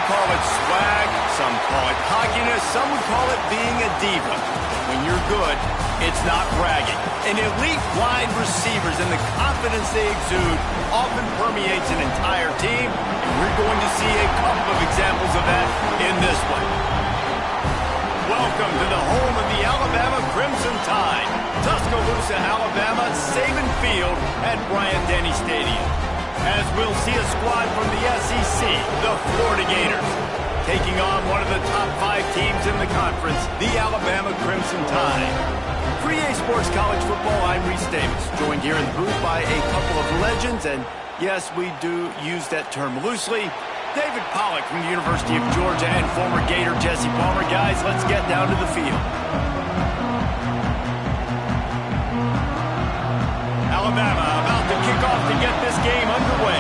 call it swag, some call it cockiness, some would call it being a diva. When you're good, it's not bragging. And elite wide receivers and the confidence they exude often permeates an entire team, and we're going to see a couple of examples of that in this one. Welcome to the home of the Alabama Crimson Tide, Tuscaloosa, Alabama, Saban Field at Bryant-Denny Stadium. As we'll see a squad from the SEC, the Florida Gators, taking on one of the top 5 teams in the conference, the Alabama Crimson Tide. For EA Sports College Football, I'm Reese Davis, joined here in the booth by a couple of legends, and yes, we do use that term loosely. David Pollack from the University of Georgia and former Gator Jesse Palmer. Guys, let's get down to the field. Alabama about to kick off to get this game underway.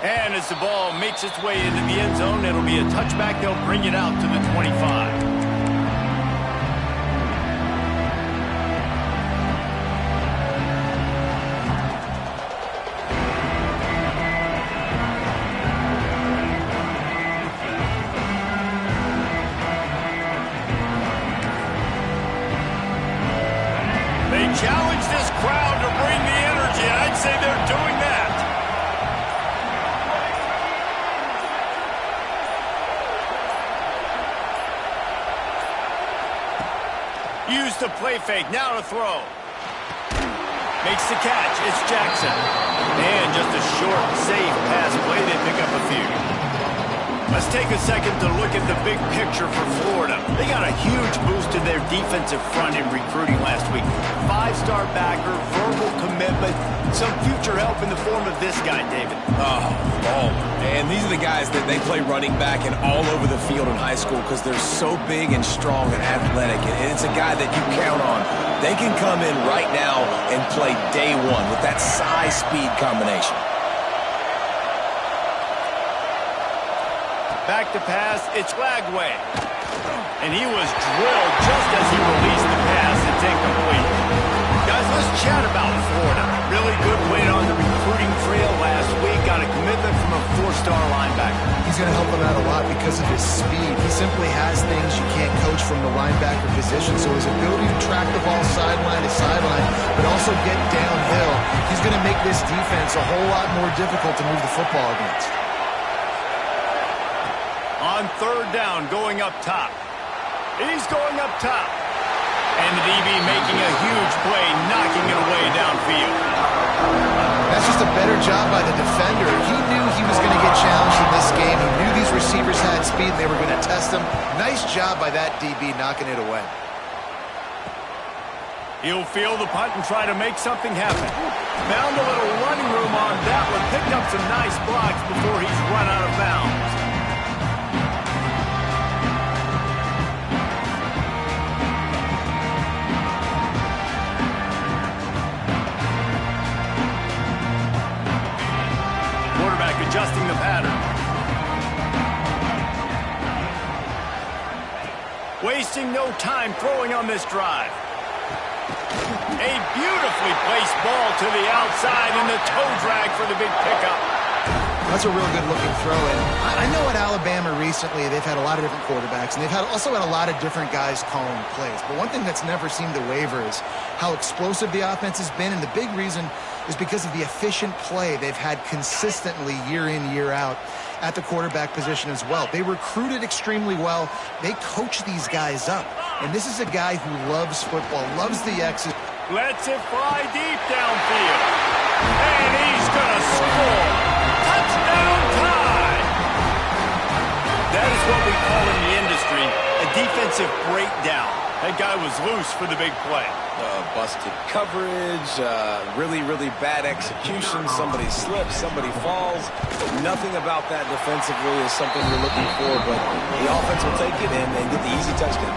And as the ball makes its way into the end zone, it'll be a touchback. They'll bring it out to the 25. Challenge this crowd to bring the energy, and I'd say they're doing that. Use the play fake, now to throw. Makes the catch, it's Jackson. And just a short, safe pass play, they pick up a few. Let's take a second to look at the big picture for Florida. They got a huge boost to their defensive front in recruiting last week. 5-star backer, verbal commitment, some future help in the form of this guy, David. Oh, and these are the guys that they play running back and all over the field in high school because they're so big and strong and athletic. And it's a guy that you count on. They can come in right now and play day one with that size-speed combination. Back to pass, it's Lagway. And he was drilled just as he released the pass. It's incomplete. Guys, let's chat about Florida. Really good win on the recruiting trail last week. Got a commitment from a 4-star linebacker. He's going to help them out a lot because of his speed. He simply has things you can't coach from the linebacker position. So his ability to track the ball sideline to sideline, but also get downhill, he's going to make this defense a whole lot more difficult to move the football against. On 3rd down, going up top. He's going up top. And the DB making a huge play, knocking it away downfield. That's just a better job by the defender. He knew he was going to get challenged in this game. He knew these receivers had speed and they were going to test him. Nice job by that DB knocking it away. He'll field the punt and try to make something happen. Found a little running room on that one. Picked up some nice blocks before he's run out of bounds. Adjusting the pattern. Wasting no time throwing on this drive. A beautifully placed ball to the outside and the toe drag for the big pickup. That's a real good looking throw. And I know at Alabama recently they've had a lot of different quarterbacks and they've also had a lot of different guys calling plays. But one thing that's never seemed to waver is how explosive the offense has been. And the big reason is because of the efficient play they've had consistently year in, year out at the quarterback position as well. They recruited extremely well. They coach these guys up. And this is a guy who loves football, loves the X's. Lets it fly deep downfield. And he's going to score. Touchdown Tide! That is what we call in the industry a defensive breakdown. That guy was loose for the big play. Busted coverage, really, really bad execution. Somebody slips, somebody falls. Nothing about that defensively is something you're looking for, but the offense will take it and get the easy touchdown.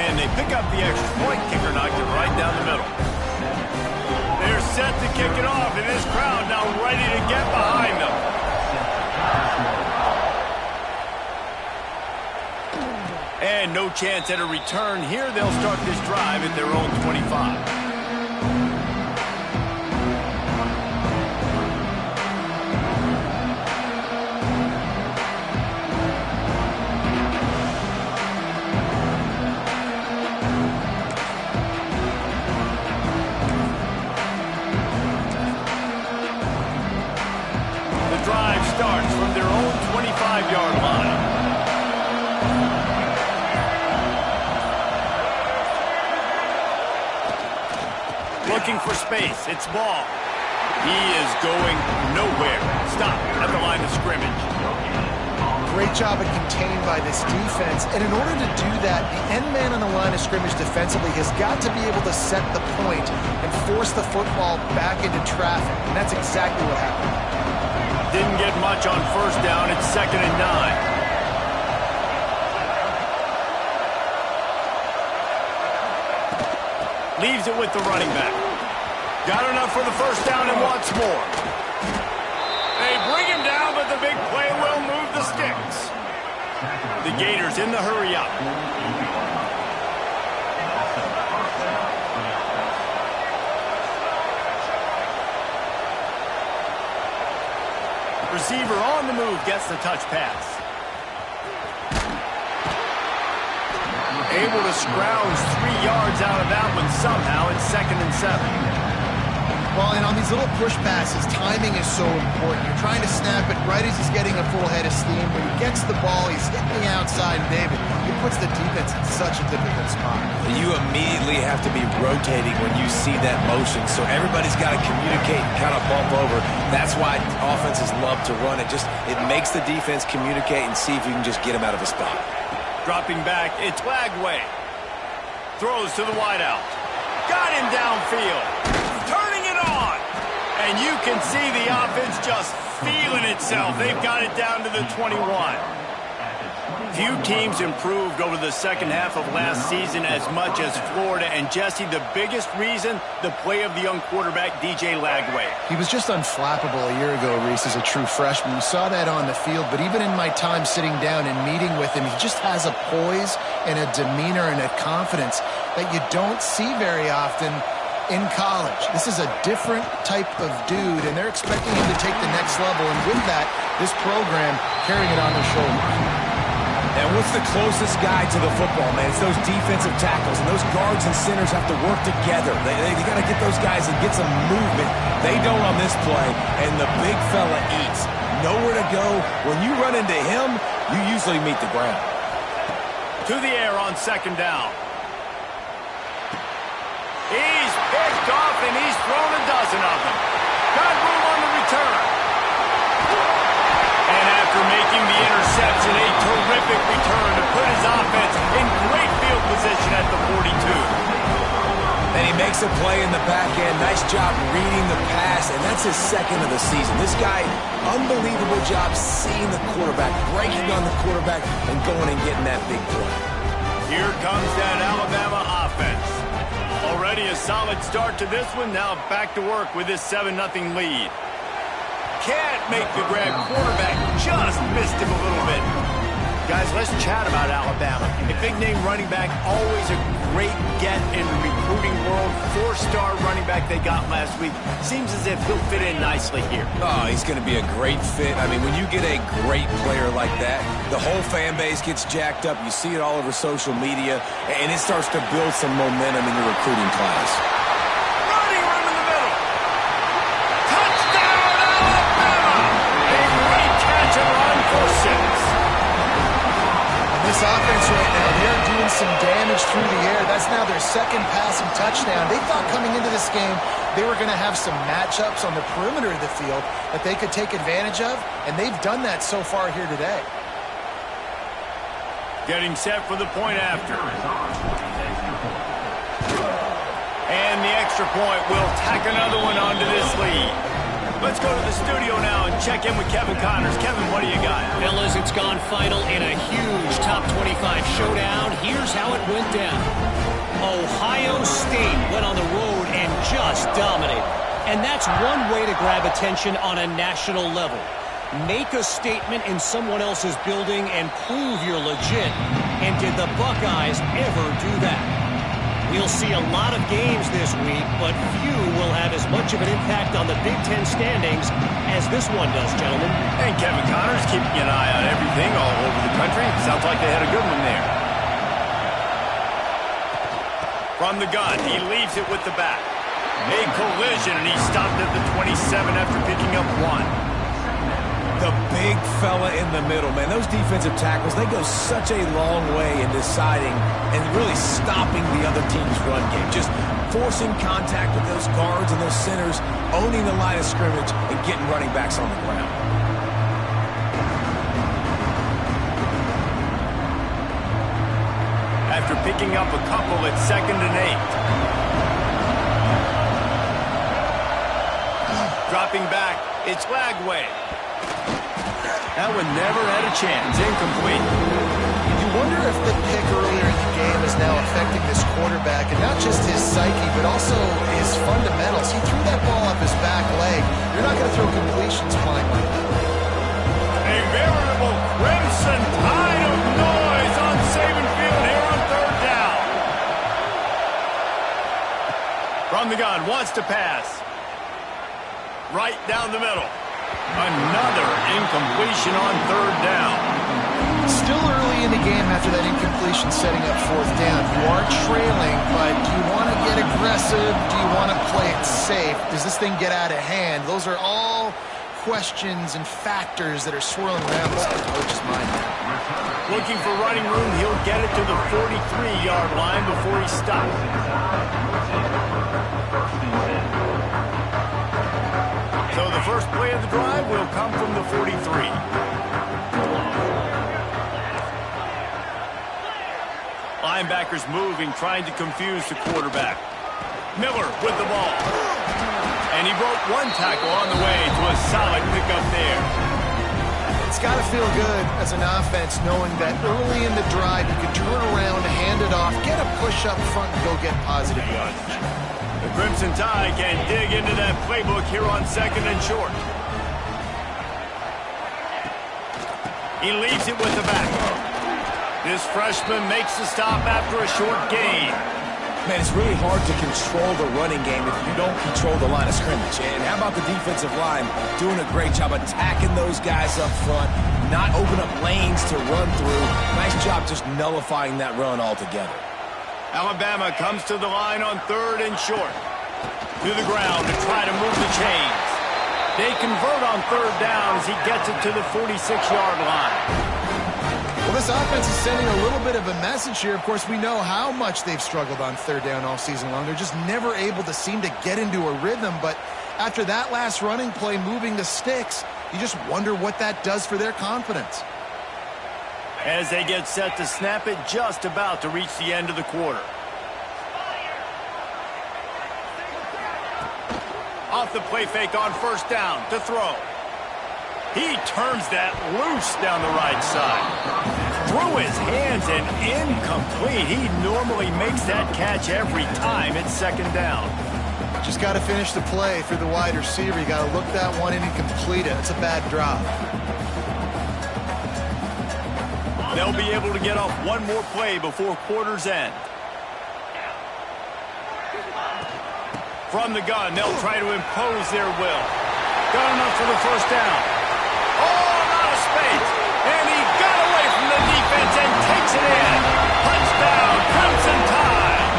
And they pick up the extra point. Kicker knocked it right down the middle. They're set to kick it off, and this crowd now ready to get behind them. And and no chance at a return. Here they'll start this drive at their own 25. Drive starts from their own 25-yard line. Looking for space. It's ball. He is going nowhere. Stop at the line of scrimmage. Great job of contained by this defense. And in order to do that, the end man on the line of scrimmage defensively has got to be able to set the point and force the football back into traffic. And that's exactly what happened. Didn't get much on first down. It's 2nd and 9. Leaves it with the running back. Got enough for the first down and wants more. They bring him down, but the big play will move the sticks. The Gators in the hurry up. Receiver on the move gets the touch pass. Able to scrounge 3 yards out of that one somehow. It's 2nd and 7. Well, and on these little push passes, timing is so important. You're trying to snap it right as he's getting a full head of steam. When he gets the ball, he's hitting the outside, David. It puts the defense in such a difficult spot. You immediately have to be rotating when you see that motion, so everybody's got to communicate and kind of bump over. That's why offenses love to run it. It makes the defense communicate and see if you can just get him out of a spot. Dropping back, it's Lagway. Throws to the wideout. Got him downfield. Turning it on. And you can see the offense just feeling itself. They've got it down to the 21. Few teams improved over the second half of last season as much as Florida. And Jesse, the biggest reason, the play of the young quarterback, DJ Lagway. He was just unflappable a year ago, Reese, as a true freshman. You saw that on the field, but even in my time sitting down and meeting with him, he just has a poise and a demeanor and a confidence that you don't see very often in college. This is a different type of dude, and they're expecting him to take the next level. And with that, this program carrying it on their shoulders. And what's the closest guy to the football, man? It's those defensive tackles, and those guards and centers have to work together. They got to get those guys and get some movement. They don't on this play, and the big fella eats. Nowhere to go. When you run into him, you usually meet the ground. To the air on 2nd down. He's picked off, and he's thrown a dozen of them. Got room on the return. And after making the interception, a terrific return to put his offense in great field position at the 42. And he makes a play in the back end. Nice job reading the pass, and that's his 2nd of the season. This guy, unbelievable job seeing the quarterback, breaking on the quarterback, and going and getting that big play. Here comes that Alabama offense. Already a solid start to this one. Now back to work with this 7-0 lead. Can't make the grab. Quarterback just missed him a little bit. Guys, let's chat about Alabama. A big-name running back, always a great get in the recruiting world. 4-star running back they got last week. Seems as if he'll fit in nicely here. Oh, he's going to be a great fit. I mean, when you get a great player like that, the whole fan base gets jacked up. You see it all over social media, and it starts to build some momentum in your recruiting class. Running room in the middle. Touchdown, Alabama! A great catch and run for 6. This offense right now, they're doing some damage through the air. That's now their 2nd passing touchdown. They thought coming into this game they were going to have some matchups on the perimeter of the field that they could take advantage of, and they've done that so far here today. Getting set for the point after. And the extra point will tack another one onto this lead. Let's go to the studio now and check in with Kevin Connors. Kevin, what do you got? Fellas, it's gone final in a huge top 25 showdown. Here's how it went down. Ohio State went on the road and just dominated. And that's one way to grab attention on a national level. Make a statement in someone else's building and prove you're legit. And did the Buckeyes ever do that? We'll see a lot of games this week, but few will have as much of an impact on the Big Ten standings as this one does, gentlemen. And Kevin Connors keeping an eye on everything all over the country. Sounds like they had a good one there. From the gun, he leaves it with the back. A collision, and he stopped at the 27 after picking up 1. The big fella in the middle, man. Those defensive tackles, they go such a long way in deciding and really stopping the other team's run game. Just forcing contact with those guards and those centers, owning the line of scrimmage, and getting running backs on the ground. After picking up a couple at 2nd and 8. Dropping back, it's Lagway. That one never had a chance. Incomplete. You wonder if the pick earlier in the game is now affecting this quarterback, and not just his psyche, but also his fundamentals. He threw that ball up his back leg. You're not going to throw completions flying like that. A veritable crimson tide of noise on Saban Field here on 3rd down. From the gun, wants to pass. Right down the middle. Another incompletion on 3rd down. Still early in the game after that incompletion setting up 4th down. You are trailing, but do you want to get aggressive? Do you want to play it safe? Does this thing get out of hand? Those are all questions and factors that are swirling around the coach's mind. Looking for running room, he'll get it to the 43-yard line before he stops. So the first play of the drive will come from the 43. Linebackers moving, trying to confuse the quarterback. Miller with the ball. And he broke one tackle on the way to a solid pickup there. It's got to feel good as an offense knowing that early in the drive you can turn around, hand it off, get a push up front, and go get positive yardage. The Crimson Tide can dig into that playbook here on 2nd and short. He leaves it with the back. This freshman makes the stop after a short gain. Man, it's really hard to control the running game if you don't control the line of scrimmage. And how about the defensive line doing a great job attacking those guys up front, not open up lanes to run through. Nice job just nullifying that run altogether. Alabama comes to the line on 3rd and short. To the ground to try to move the chains. They convert on 3rd down as he gets it to the 46-yard line. Well, this offense is sending a little bit of a message here. Of course, we know how much they've struggled on 3rd down all season long. They're just never able to seem to get into a rhythm. But after that last running play, moving the sticks, you just wonder what that does for their confidence. As they get set to snap it, just about to reach the end of the quarter. Off the play fake on 1st down to throw. He turns that loose down the right side. Through his hands and incomplete. He normally makes that catch every time it's 2nd down. Just got to finish the play for the wide receiver. You got to look that one in and complete it. It's a bad drop. They'll be able to get off one more play before quarter's end. From the gun, they'll try to impose their will. Got enough for the 1st down. Oh, out of space. And he got away from the defense and takes it in. Touchdown, Crimson Tide.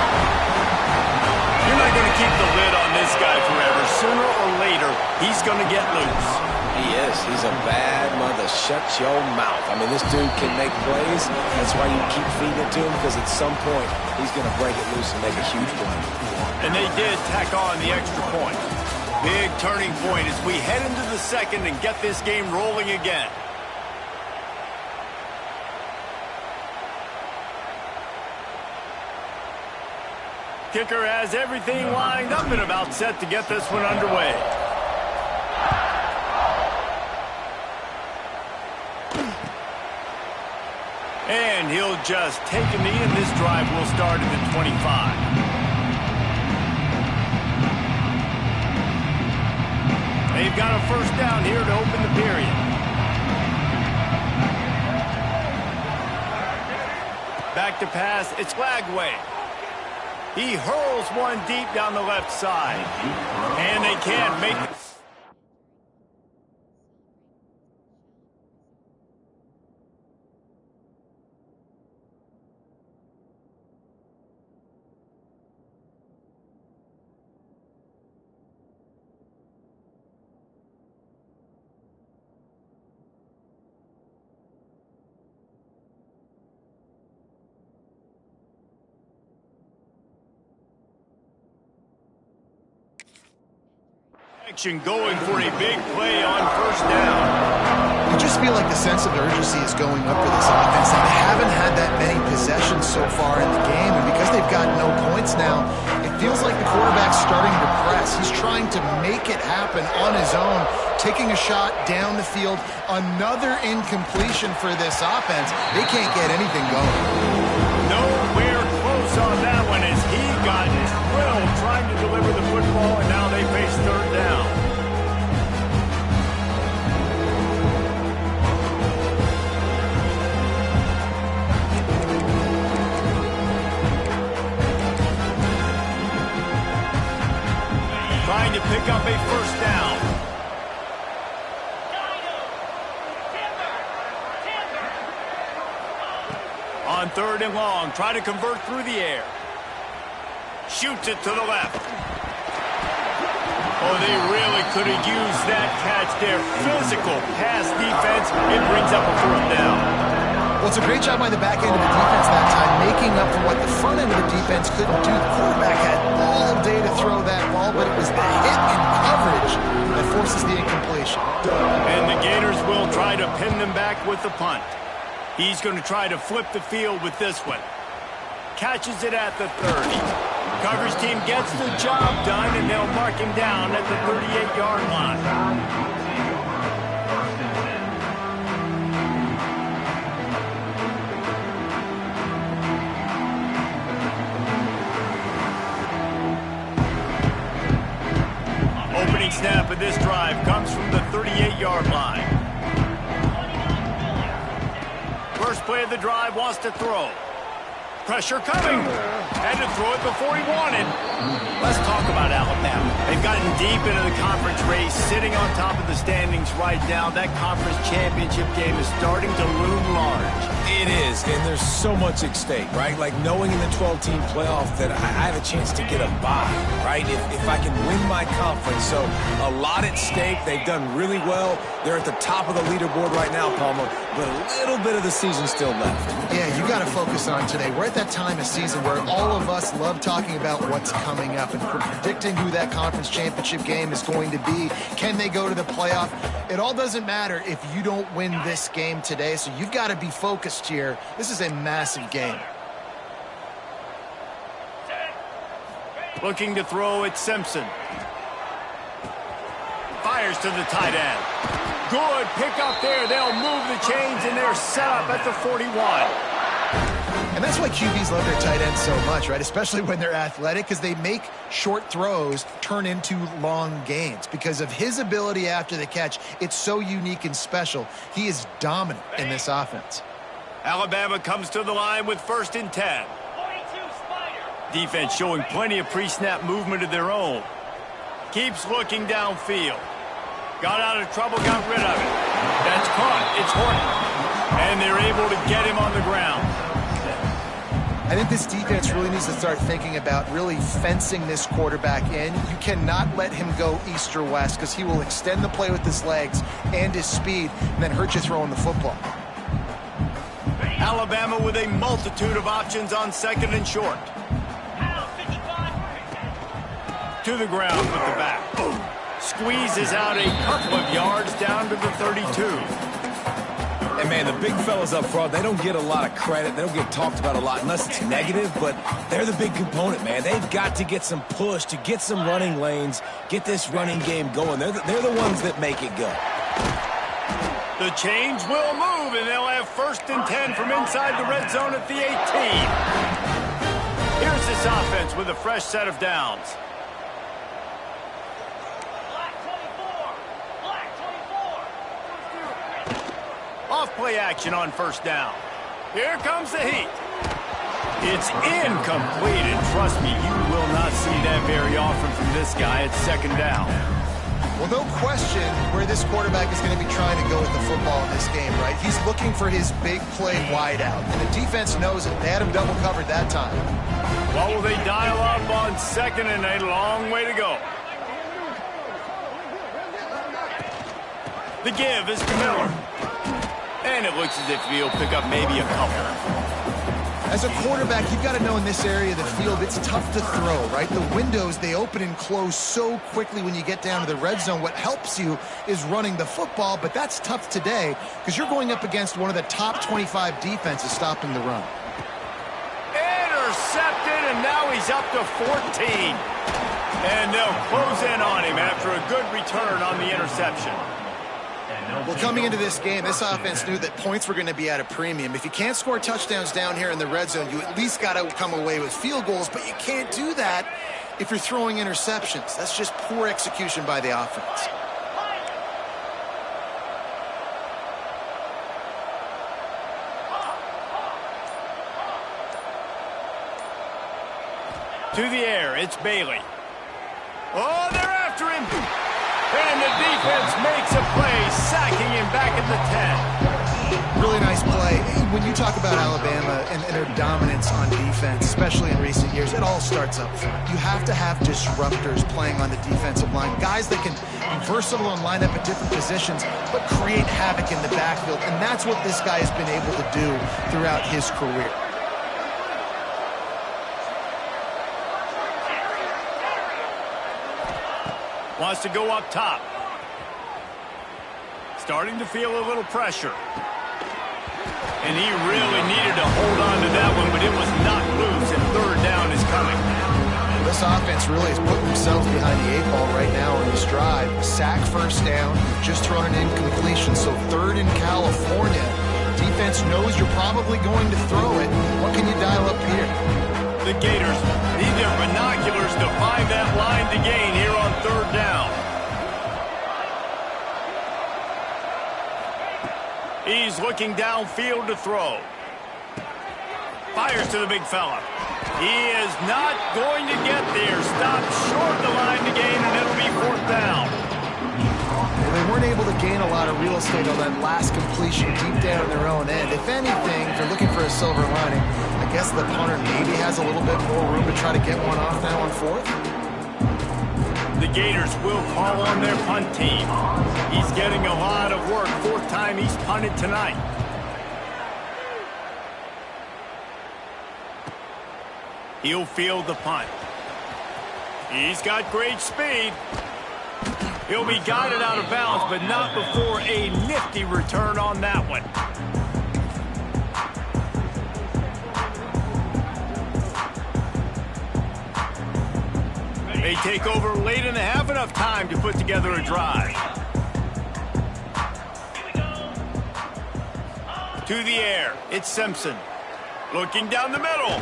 You're not going to keep the lid on this guy forever. Sooner or later, he's going to get loose. He is. He's a bad mother. Shut your mouth. I mean, this dude can make plays. That's why you keep feeding it to him, because at some point, he's going to break it loose and make a huge play. And they did tack on the extra point. Big turning point as we head into the 2nd and get this game rolling again. Kicker has everything lined up and about set to get this one underway. And he'll just take a knee, and this drive will start at the 25. They've got a 1st down here to open the period. back to pass. It's Lagway. He hurls one deep down the left side. And they can't make it. Going for a big play on first down. I just feel like the sense of urgency is going up for this offense. They haven't had that many possessions so far in the game, and because they've got no points now, it feels like the quarterback's starting to press. He's trying to make it happen on his own, taking a shot down the field. Another incompletion for this offense. They can't get anything going. Nowhere close on that one as he got drilled trying to deliver the football, and now they face third down. Trying to pick up a first down. On third and long, try to convert through the air. Shoots it to the left. Oh, they really could have used that catch there. Physical pass defense. It brings up a fourth down. Well, it's a great job by the back end of the defense that time, making up for what the front end of the defense couldn't do. The quarterback had all day to throw that ball, but it was the hit in coverage that forces the incompletion. And the Gators will try to pin them back with the punt. He's going to try to flip the field with this one. Catches it at the 30. Coverage team gets the job done, and they'll mark him down at the 38-yard line. Opening snap of this drive comes from the 38-yard line. First play of the drive, wants to throw. Pressure coming. Had to throw it before he wanted. Let's talk about Alabama. They've gotten deep into the conference race, sitting on top of the standings right now. That conference championship game is starting to loom large. It is, and there's so much at stake, right? Like knowing in the 12-team playoff that I have a chance to get a bye, right? If I can win my conference. So a lot at stake. They've done really well. They're at the top of the leaderboard right now, Palmer, but a little bit of the season still left. Yeah, you got to focus on today. We're at that time of season where all of us love talking about what's coming up and predicting who that conference championship game is going to be. Can they go to the playoff? It all doesn't matter if you don't win this game today, so you've got to be focused here. This is a massive game. Looking to throw at Simpson. Fires to the tight end. Good pick up there. They'll move the chains, and they're set up at the 41. And that's why QBs love their tight ends so much, right? Especially when they're athletic, because they make short throws turn into long gains. Because of his ability after the catch, it's so unique and special. He is dominant in this offense. Alabama comes to the line with 1st and 10. Defense showing plenty of pre-snap movement of their own. Keeps looking downfield. Got out of trouble, got rid of it. That's caught. It's Horton. And they're able to get him on the ground. I think this defense really needs to start thinking about really fencing this quarterback in. You cannot let him go east or west because he will extend the play with his legs and his speed and then hurt you throwing the football. Alabama with a multitude of options on 2nd and short. To the ground with the back. Squeezes out a couple of yards down to the 32. And, man, the big fellas up front, they don't get a lot of credit. They don't get talked about a lot unless it's negative, but they're the big component, man. They've got to get some push, to get some running lanes, get this running game going. They're the ones that make it go. The chains will move, and they'll have 1st and 10 from inside the red zone at the 18. Here's this offense with a fresh set of downs. Off play action on 1st down. Here comes the heat. It's incomplete, and trust me, you will not see that very often from this guy at second down. Well, no question where this quarterback is going to be trying to go with the football in this game, right? He's looking for his big play wide out, and the defense knows it. They had him double covered that time. What will they dial up on second and a long way to go? The give is to Miller. And it looks as if he'll pick up maybe a couple. As a quarterback, you've got to know in this area of the field, it's tough to throw, right? The windows, they open and close so quickly when you get down to the red zone. What helps you is running the football, but that's tough today because you're going up against one of the top 25 defenses stopping the run. Intercepted, and now he's up to 14. And they'll close in on him after a good return on the interception. Well, coming into this game, this offense knew that points were going to be at a premium. If you can't score touchdowns down here in the red zone, you at least got to come away with field goals, but you can't do that if you're throwing interceptions. That's just poor execution by the offense. To the air, it's Bailey. Oh, they're after him. And the defense makes a play, sacking him back at the 10. Really nice play. When you talk about Alabama and their dominance on defense, especially in recent years, it all starts up front. You have to have disruptors playing on the defensive line, guys that can be versatile and line up at different positions, but create havoc in the backfield. And that's what this guy has been able to do throughout his career. Wants to go up top. Starting to feel a little pressure. And he really needed to hold on to that one, but it was not loose, and third down is coming. This offense really is putting themselves behind the 8 ball right now on this drive. Sack first down, just thrown an incompletion, so third in California. Defense knows you're probably going to throw it. What can you dial up here? The Gators need their binoculars to find that line to gain here on third down. He's looking downfield to throw. Fires to the big fella. He is not going to get there. Stopped short of the line to gain, and it'll be fourth down. Well, they weren't able to gain a lot of real estate on that last completion deep down in their own end. If anything, if they're looking for a silver lining, I guess the punter maybe has a little bit more room to try to get one off now on fourth. The Gators will call on their punt team. He's getting a lot of work. Fourth time he's punted tonight. He'll field the punt. He's got great speed. He'll be guided out of bounds, but not before a nifty return on that one. They take over late and have enough time to put together a drive. To the air, it's Simpson. Looking down the middle.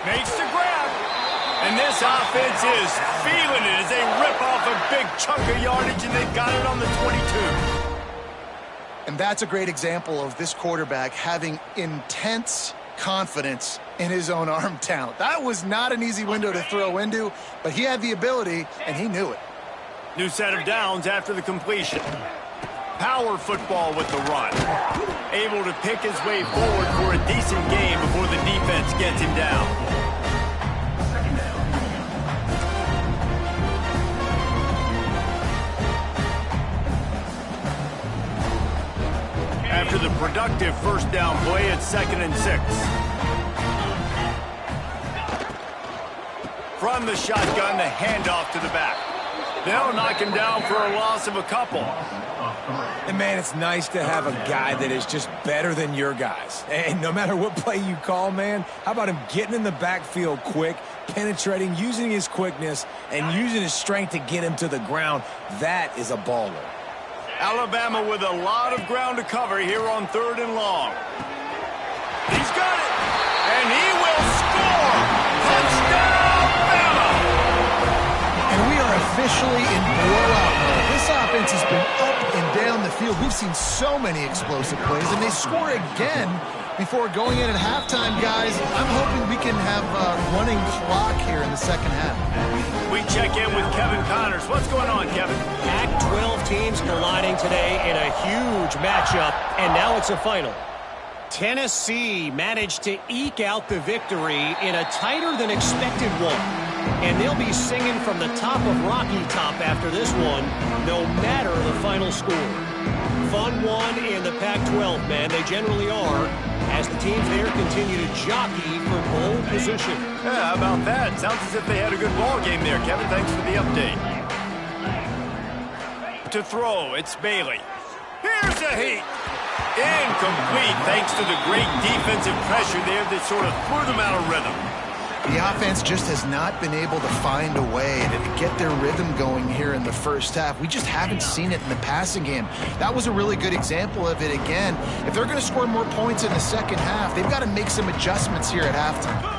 Makes the grab. And this offense is feeling it as they rip off a big chunk of yardage, and they've got it on the 22. And that's a great example of this quarterback having intense confidence in his own arm talent. That was not an easy window to throw into, but he had the ability, and he knew it. New set of downs after the completion. Power football with the run. Able to pick his way forward for a decent game before the defense gets him down. After the productive first down play, it's 2nd and 6. From the shotgun, the handoff to the back. They'll knock him down for a loss of a couple. And, man, it's nice to have a guy that is just better than your guys. And no matter what play you call, man, how about him getting in the backfield quick, penetrating, using his quickness, and using his strength to get him to the ground? That is a baller. Alabama with a lot of ground to cover here on 3rd and long. He's got it, and he will score. Touchdown, Bama! And we are officially in blowout mode. This offense has been up and down the field. We've seen so many explosive plays, and they score again before going in at halftime, guys. I'm hoping we can have a running clock here in the second half. We check in with Kevin Connors. What's going on, Kevin? Pac-12 teams colliding today in a huge matchup, and now it's a final. Tennessee managed to eke out the victory in a tighter than expected one. And they'll be singing from the top of Rocky Top after this one, no matter the final score. Fun one in the Pac-12, man. They generally are, as the teams there continue to jockey for pole position. Yeah, how about that? Sounds as if they had a good ball game there, Kevin. Thanks for the update. To throw, it's Bailey. Here's a heat. Incomplete, thanks to the great defensive pressure there that sort of threw them out of rhythm. The offense just has not been able to find a way to get their rhythm going here in the first half. We just haven't seen it in the passing game. That was a really good example of it again. If they're going to score more points in the second half, they've got to make some adjustments here at halftime.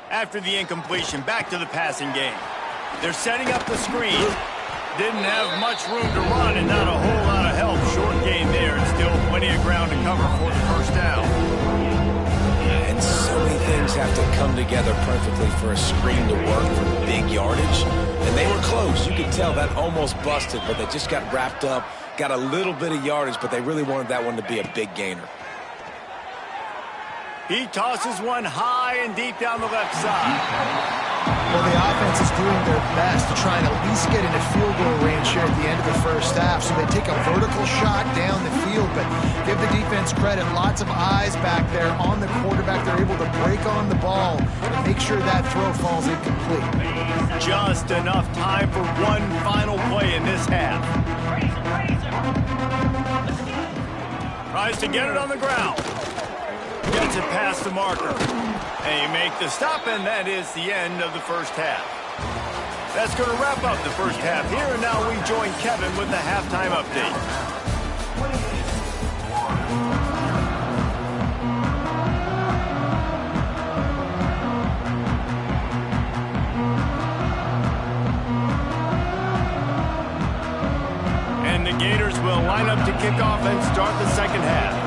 After the incompletion, back to the passing game. They're setting up the screen. Didn't have much room to run and not a whole lot of help. Short gain there and still plenty of ground to cover for the first down. And so many things have to come together perfectly for a screen to work for big yardage. And they were close. You could tell that almost busted, but they just got wrapped up, got a little bit of yardage, but they really wanted that one to be a big gainer. He tosses one high and deep down the left side. Well, the offense is doing their best to try and at least get into field goal range here at the end of the first half. So they take a vertical shot down the field, but give the defense credit. Lots of eyes back there on the quarterback. They're able to break on the ball and make sure that throw falls incomplete. Just enough time for one final play in this half. Tries to get it on the ground. Gets it past the marker. And you make the stop, and that is the end of the first half. That's going to wrap up the first half here, and now we join Kevin with the halftime update. And the Gators will line up to kick off and start the second half.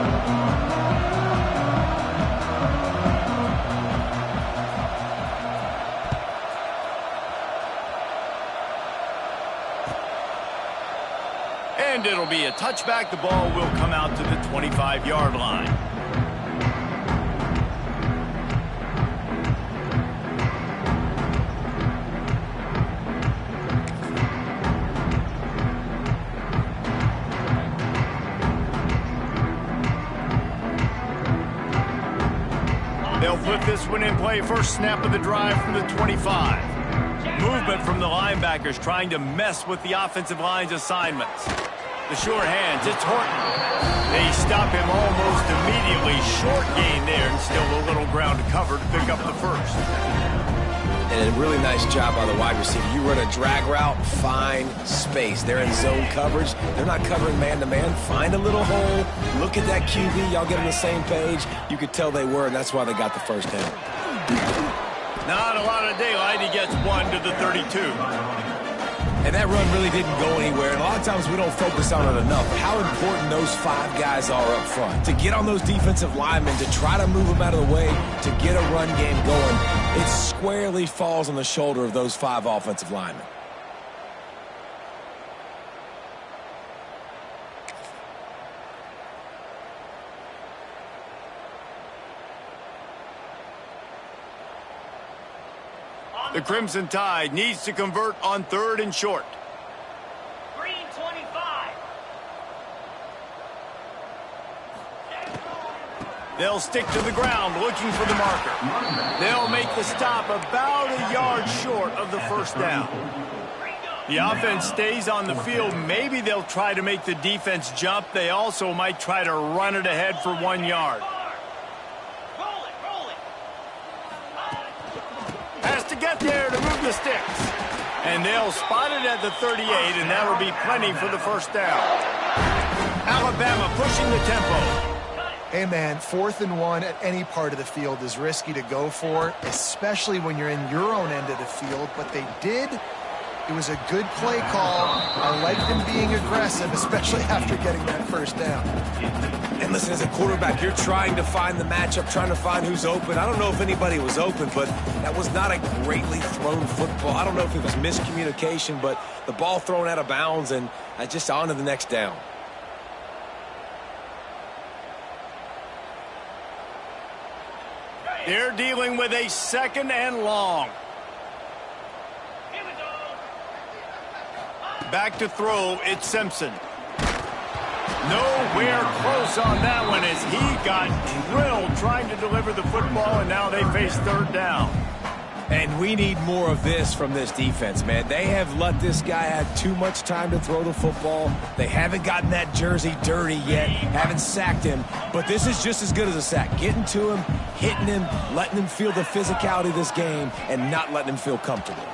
And it'll be a touchback. The ball will come out to the 25-yard line. They'll put this one in play. First snap of the drive from the 25. Movement from the linebackers trying to mess with the offensive line's assignments. The short hands, it's Horton. They stop him almost immediately. Short gain there and still a little ground to cover to pick up the first. And a really nice job by the wide receiver. You run a drag route, find space. They're in zone coverage. They're not covering man-to-man. Find a little hole. Look at that QB. Y'all get on the same page. You could tell they were, and that's why they got the first down. Not a lot of daylight. He gets one to the 32. And that run really didn't go anywhere. And a lot of times we don't focus on it enough. How important those five guys are up front. To get on those defensive linemen, to try to move them out of the way, to get a run game going, it squarely falls on the shoulder of those five offensive linemen. The Crimson Tide needs to convert on 3rd and short. Green 25. They'll stick to the ground looking for the marker. They'll make the stop about a yard short of the first down. The offense stays on the field. Maybe they'll try to make the defense jump. They also might try to run it ahead for 1 yard. Has to get there to move the sticks. And they'll spot it at the 38, and that'll be plenty for the first down. Alabama pushing the tempo. Hey, man, 4th and 1 at any part of the field is risky to go for, especially when you're in your own end of the field. But they did. It was a good play call. I like them being aggressive, especially after getting that first down. And listen, as a quarterback, you're trying to find the matchup, trying to find who's open. I don't know if anybody was open, but that was not a greatly thrown football. I don't know if it was miscommunication, but the ball thrown out of bounds and just on to the next down. They're dealing with a 2nd and long. Here we go. Back to throw, it's Simpson. Nowhere close on that one as he got drilled trying to deliver the football, and now they face 3rd down. And we need more of this from this defense, man. They have let this guy have too much time to throw the football. They haven't gotten that jersey dirty yet, haven't sacked him. But this is just as good as a sack. Getting to him, hitting him, letting him feel the physicality of this game, and not letting him feel comfortable.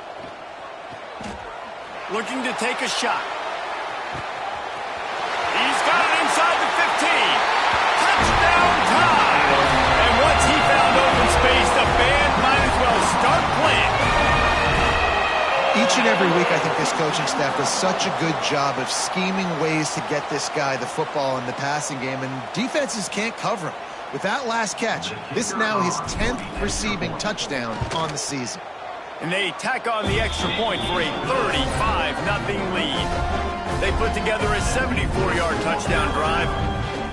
Looking to take a shot. He's got it inside the 15. Touchdown time. And once he found open space, the band might as well start playing. Each and every week, I think this coaching staff does such a good job of scheming ways to get this guy the football in the passing game, and defenses can't cover him. With that last catch, this is now his 10th receiving touchdown on the season. And they tack on the extra point for a 35-0 lead. They put together a 74-yard touchdown drive,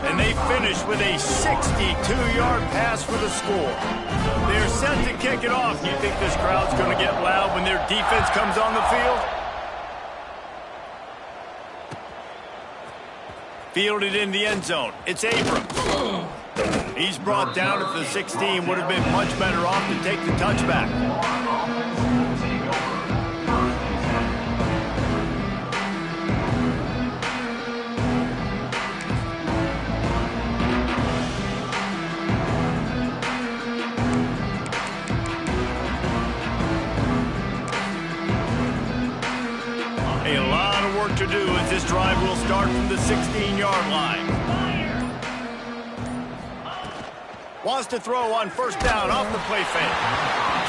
and they finish with a 62-yard pass for the score. They're set to kick it off. You think this crowd's going to get loud when their defense comes on the field? Fielded in the end zone. It's Abrams. He's brought down at the 16. Would have been much better off to take the touchback. A lot of work to do as this drive will start from the 16-yard line. Wants to throw on 1st down off the play fake.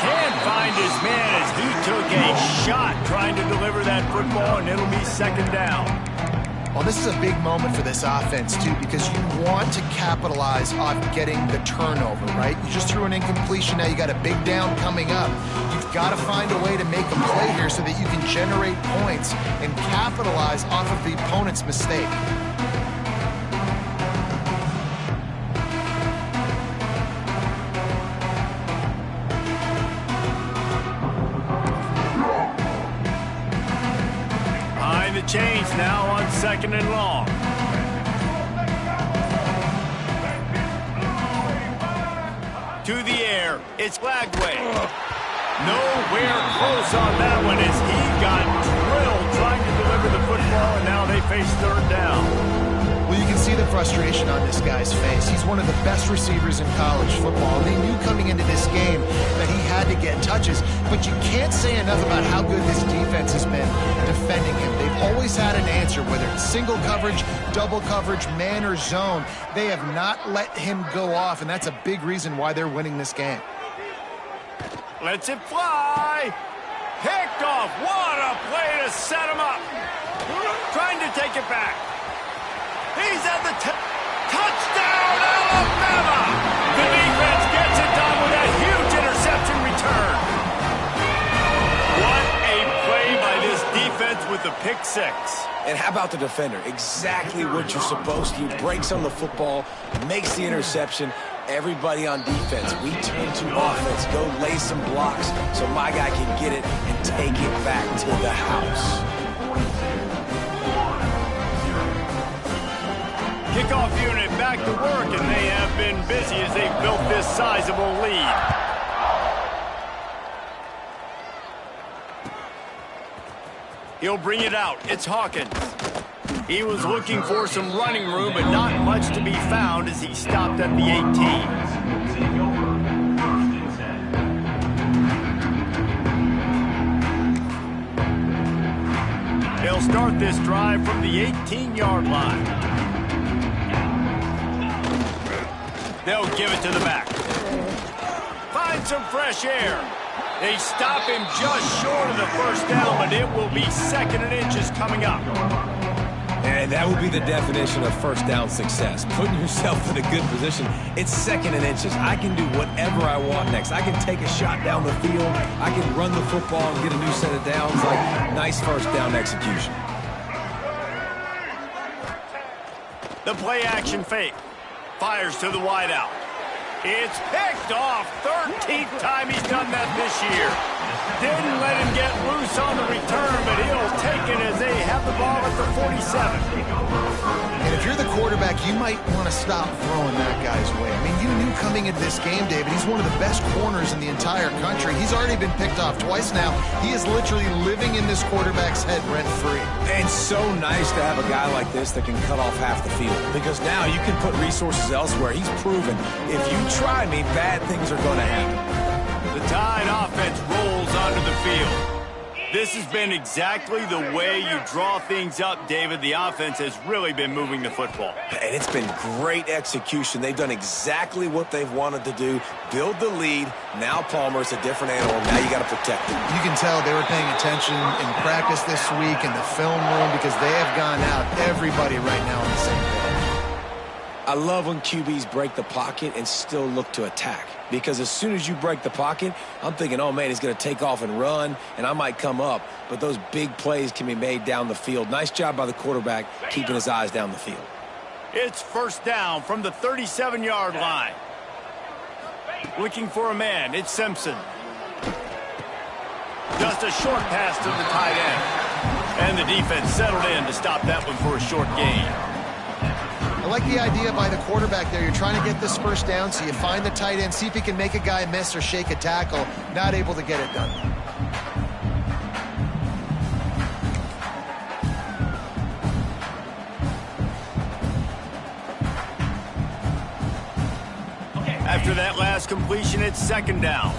Can't find his man as he took a shot trying to deliver that football, and it'll be 2nd down. Well, this is a big moment for this offense, too, because you want to capitalize on getting the turnover, right? You just threw an incompletion. Now you got a big down coming up. You've got to find a way to make a play here so that you can generate points and capitalize off of the opponent's mistake. The change now on 2nd and long. To the air, it's Lagway. Nowhere close on that one as he got drilled trying to deliver the football, and now they face 3rd down. Well, you can see the frustration on this guy's face. He's one of the best receivers in college football. They knew coming into this game that he had to get touches, but you can't say enough about how good this defense has been defending him. They've always had an answer, whether it's single coverage, double coverage, man or zone. They have not let him go off, and that's a big reason why they're winning this game. Lets it fly. Picked off. What a play to set him up. Trying to take it back. He's at the touchdown, Alabama! The defense gets it done with a huge interception return. What a play by this defense with the pick 6. And how about the defender? Exactly what you're supposed to. He breaks on the football, makes the interception. Everybody on defense, we turn to offense. Go lay some blocks so my guy can get it and take it back to the house. Kickoff unit back to work, and they have been busy as they've built this sizable lead. He'll bring it out. It's Hawkins. He was looking for some running room, but not much to be found as he stopped at the 18. They'll start this drive from the 18-yard line. They'll give it to the back. Find some fresh air. They stop him just short of the first down, but it will be 2nd and inches coming up. And that would be the definition of first down success. Putting yourself in a good position. It's 2nd and inches. I can do whatever I want next. I can take a shot down the field. I can run the football and get a new set of downs. Like, nice first down execution. The play action fake. Fires to the wideout. It's picked off. 13th time he's done that this year. Didn't let him get loose on the return, but he'll take it as they have the ball at the 47. And if you're the quarterback, you might want to stop throwing that guy's way. I mean, you knew coming into this game, David, he's one of the best corners in the entire country. He's already been picked off twice now. He is literally living in this quarterback's head rent-free. And so nice to have a guy like this that can cut off half the field. Because now you can put resources elsewhere. He's proven if you try me, bad things are going to happen. The Tide offense rolls onto the field. This has been exactly the way you draw things up, David. The offense has really been moving the football. And it's been great execution. They've done exactly what they've wanted to do. Build the lead. Now Palmer's a different animal. Now you got to protect him. You can tell they were paying attention in practice this week in the film room because they have gone out, everybody right now on the same page. I love when QBs break the pocket and still look to attack. Because as soon as you break the pocket, I'm thinking, oh, man, he's going to take off and run, and I might come up. But those big plays can be made down the field. Nice job by the quarterback keeping his eyes down the field. It's first down from the 37-yard line. Looking for a man. It's Simpson. Just a short pass to the tight end. And the defense settled in to stop that one for a short gain. I like the idea by the quarterback there. You're trying to get this first down, so you find the tight end, see if he can make a guy miss or shake a tackle. Not able to get it done. After that last completion, it's 2nd down.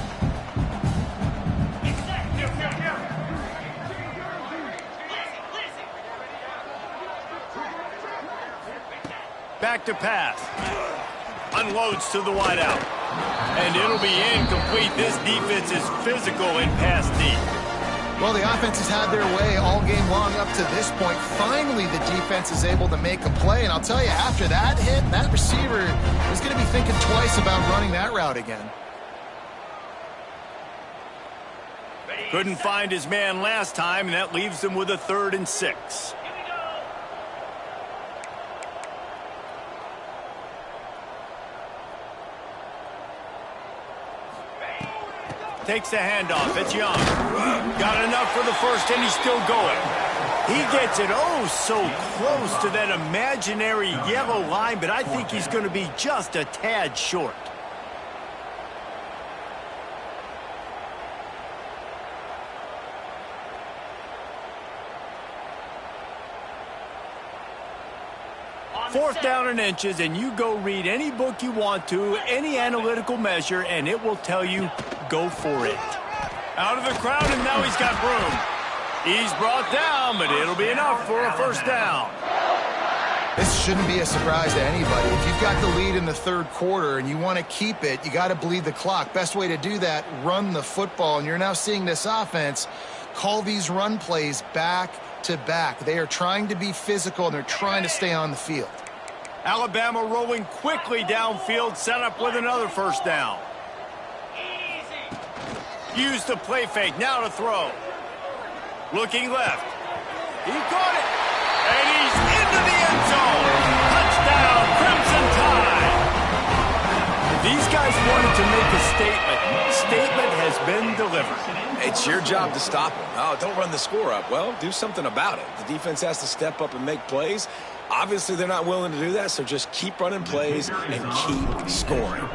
Back to pass. Unloads to the wideout. And it'll be incomplete. This defense is physical in pass deep. Well, the offense has had their way all game long up to this point. Finally, the defense is able to make a play. And I'll tell you, after that hit, that receiver is going to be thinking twice about running that route again. Couldn't find his man last time, and that leaves him with a 3rd and 6. Takes the handoff. It's Young. Got enough for the first, and he's still going. He gets it so close to that imaginary yellow line, but I think he's going to be just a tad short. Fourth down and inches, and you go read any book you want to, any analytical measure, and it will tell you, go for it. Out of the crowd, and now he's got room. He's brought down, but it'll be enough for a first down. This shouldn't be a surprise to anybody. If you've got the lead in the 3rd quarter and you want to keep it, you got to bleed the clock. Best way to do that, run the football. And you're now seeing this offense call these run plays back to back. They are trying to be physical, and they're trying to stay on the field. Alabama rolling quickly downfield, set up with another first down. Use the play fake, now to throw. Looking left. He caught it. And he's into the end zone. Touchdown, Crimson Tide. These guys wanted to make a statement. Statement has been delivered. It's your job to stop them. Oh, don't run the score up. Well, do something about it. The defense has to step up and make plays. Obviously, they're not willing to do that, so just keep running plays and keep scoring.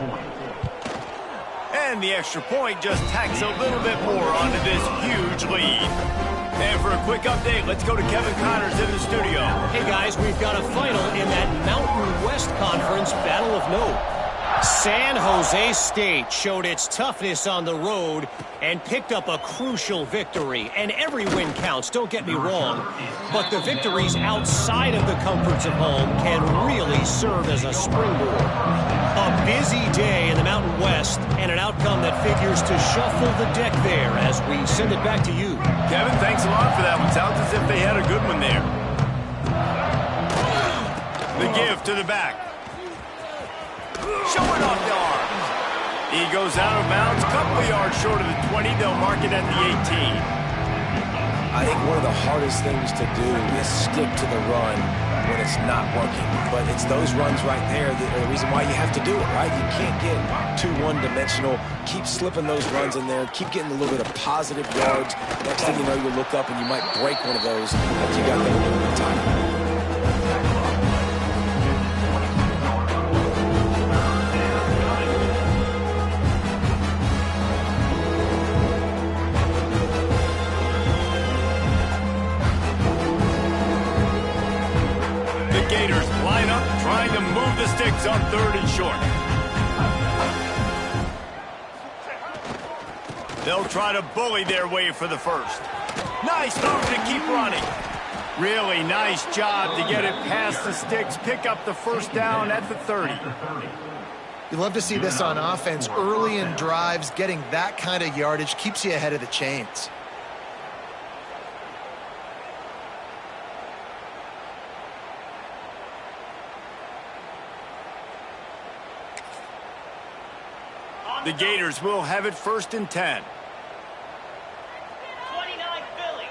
And the extra point just tacks a little bit more onto this huge lead. And for a quick update, let's go to Kevin Connors in the studio. Hey, guys, we've got a final in that Mountain West Conference Battle of Note. San Jose State showed its toughness on the road and picked up a crucial victory. And every win counts, don't get me wrong. But the victories outside of the comforts of home can really serve as a springboard. A busy day in the Mountain West and an outcome that figures to shuffle the deck there as we send it back to you. Kevin, thanks a lot for that one. Sounds as if they had a good one there. The give to the back. Showing off the arms. He goes out of bounds, couple yards short of the 20. They'll mark it at the 18. I think one of the hardest things to do is stick to the run when it's not working. But it's those runs right there that are the reason why you have to do it, right? You can't get too one-dimensional. Keep slipping those runs in there. Keep getting a little bit of positive yards. Next thing you know, you look up and you might break one of those after you got there a little bit of time. Gators line up, trying to move the sticks on 3rd and short. They'll try to bully their way for the first. Nice move to keep running. Really nice job to get it past the sticks, pick up the first down at the 30. You love to see this on offense. Early in drives, getting that kind of yardage keeps you ahead of the chains. The Gators will have it 1st and 10. 29 Philly.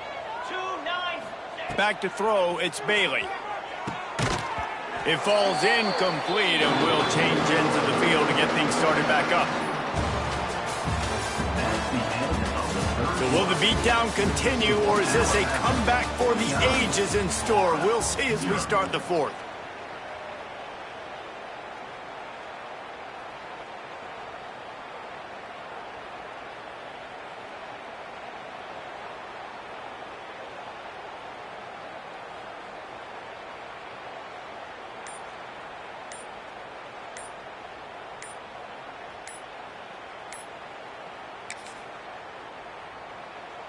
2-9. Back to throw, it's Bailey. It falls incomplete and will change ends of the field to get things started back up. So will the beatdown continue, or is this a comeback for the ages in store? We'll see as we start the 4th.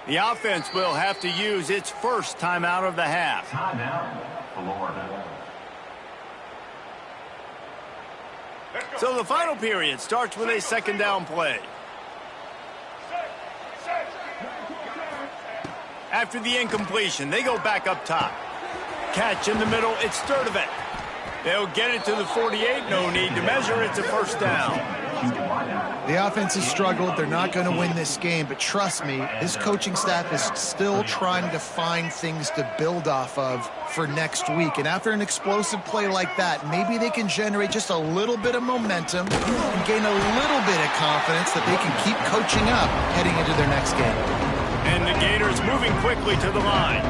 The offense will have to use its first timeout of the half. So the final period starts with a 2nd down play. After the incompletion, they go back up top. Catch in the middle, it's Sturdivant. They'll get it to the 48, no need to measure, it's a 1st down. The offense has struggled. They're not going to win this game, but trust me, his coaching staff is still trying to find things to build off of for next week. And after an explosive play like that, maybe they can generate just a little bit of momentum and gain a little bit of confidence that they can keep coaching up heading into their next game. And the Gators moving quickly to the line.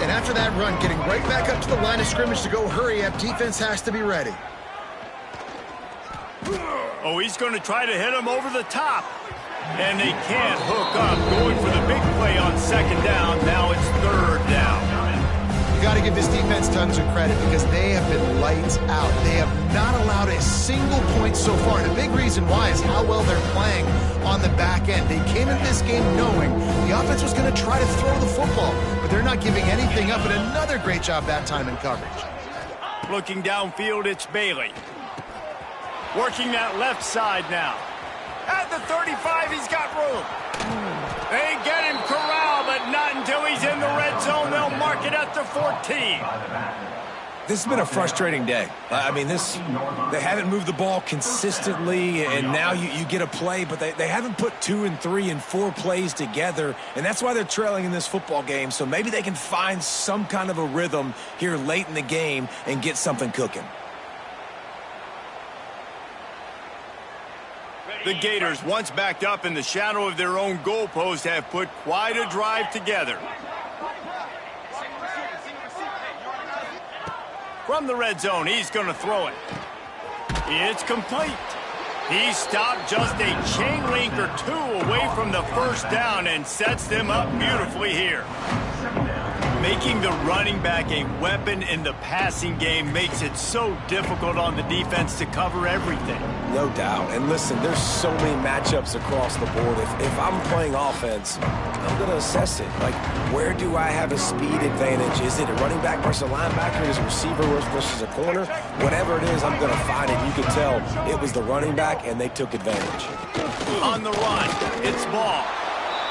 And after that run, getting right back up to the line of scrimmage to go hurry up, defense has to be ready. Oh, he's going to try to hit him over the top. And they can't hook up. Going for the big play on 2nd down. Now it's 3rd down. You got to give this defense tons of credit because they have been lights out. They have not allowed a single point so far. And a big reason why is how well they're playing on the back end. They came into this game knowing the offense was going to try to throw the football, but they're not giving anything up. And another great job that time in coverage. Looking downfield, it's Bailey. Working that left side now. At the 35, he's got room. They get him corralled, but not until he's in the red zone. They'll mark it at the 14. This has been a frustrating day. I mean, they haven't moved the ball consistently, and now you get a play, but they haven't put 2 and 3 and 4 plays together, and that's why they're trailing in this football game. So maybe they can find some kind of a rhythm here late in the game and get something cooking. The Gators, once backed up in the shadow of their own goalpost, have put quite a drive together. From the red zone, he's going to throw it. It's complete. He stopped just a chain link or 2 away from the 1st down and sets them up beautifully here. Making the running back a weapon in the passing game makes it so difficult on the defense to cover everything. No doubt. And listen, there's so many matchups across the board. If I'm playing offense, I'm going to assess it. Like, where do I have a speed advantage? Is it a running back versus a linebacker? Is it a receiver versus a corner? Whatever it is, I'm going to find it. You can tell it was the running back, and they took advantage. On the run, it's Ball.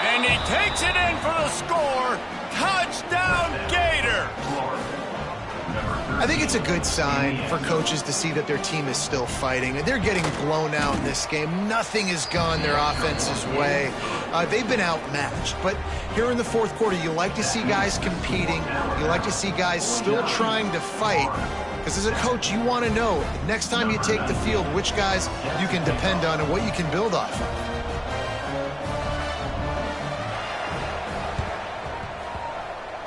And he takes it in for the score. Touchdown, Gator! I think it's a good sign for coaches to see that their team is still fighting. They're getting blown out in this game. Nothing has gone their offense's way. They've been outmatched. But here in the fourth quarter, you like to see guys competing. You like to see guys still trying to fight. Because as a coach, you want to know, next time you take the field, which guys you can depend on and what you can build off of.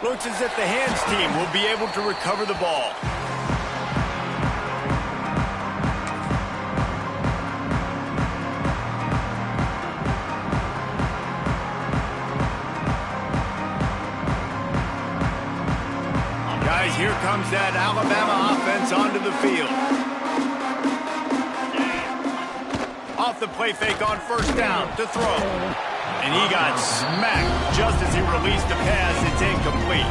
Looks as if the hands team will be able to recover the ball. Guys, here comes that Alabama offense onto the field. Off the play fake on first down to throw. And he got smacked just as he released the pass. It's incomplete.